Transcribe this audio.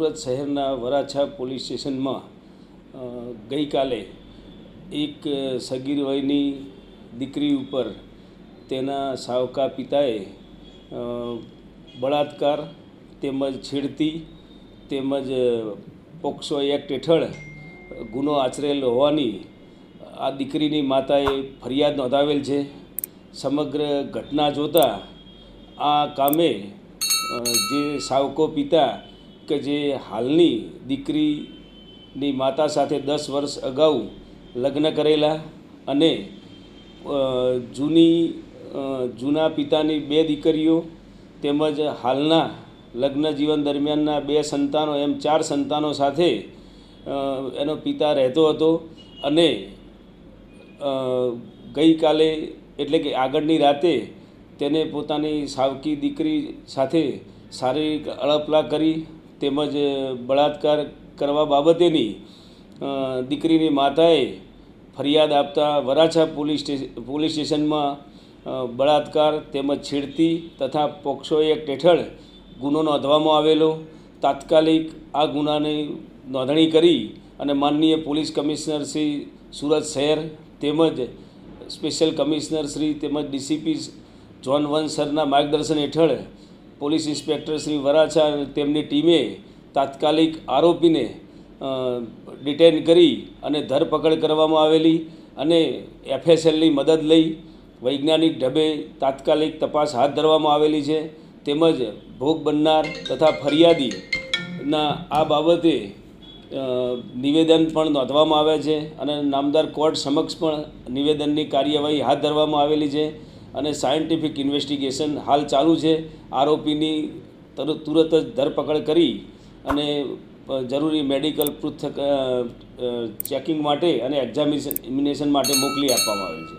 સુરત શહેરના વરાછા પોલીસ સ્ટેશનમાં ગઈકાલે એક સગીર વયની દીકરી ઉપર તેના સાવકા પિતાએ બળાત્કાર તેમજ છેડતી તેમજ પોક્સો એક્ટ હેઠળ ગુનો આચરેલ હોવાની આ દીકરીની માતાએ ફરિયાદ નોંધાવેલ છે। સમગ્ર ઘટના જોતાં આ કામે જે સાવકો પિતા કે જે હાલની દીકરીની માતા સાથે 10 વર્ષ અગાઉ લગ્ન કરેલા અને જૂના પિતાની 2 દીકરીઓ તેમજ હાલના લગ્ન જીવન દરમિયાનના 2 સંતાનો એમ 4 સંતાનો સાથે એનો પિતા રહેતો હતો અને ગઈકાલે એટલે કે આગળની રાતે તેને પોતાની સાવકી દીકરી સાથે શારીરિક અળપલા કરી તેમજ બળાત્કાર કરવા બાબતેની દીકરીની માતાએ ફરિયાદ આપતા વરાછા પોલીસ સ્ટેશનમાં બળાત્કાર તેમજ છેડતી તથા પોક્સો એક્ટ હેઠળ ગુનો નોંધવામાં આવેલો। તાત્કાલિક આ ગુનાની નોંધણી કરી અને માનનીય પોલીસ કમિશનર શ્રી સુરત શહેર તેમજ સ્પેશિયલ કમિશનર શ્રી તેમજ ડીસીપી ઝોન 1 સરના માર્ગદર્શન હેઠળ પોલીસ ઇન્સ્પેક્ટર શ્રી વરાછા અને તેમની ટીમે તાત્કાલિક આરોપીને ડિટેન કરી અને ધરપકડ કરવામાં આવેલી અને FSLની મદદ લઈ વૈજ્ઞાનિક ઢબે તાત્કાલિક તપાસ હાથ ધરવામાં આવેલી છે। તેમજ ભોગ બનનાર તથા ફરિયાદીના આ બાબતે નિવેદન પણ નોંધવામાં આવ્યા છે અને નામદાર કોર્ટ સમક્ષ પણ નિવેદનની કાર્યવાહી હાથ ધરવામાં આવેલી છે અને સાયન્ટિફિક ઇન્વેસ્ટિગેશન હાલ ચાલુ છે। આરોપીની તુરંત જ ધરપકડ કરી અને જરૂરી મેડિકલ પૃથક ચેકિંગ માટે અને એક્ઝામિનેશન માટે મોકલી આપવામાં આવેલ છે।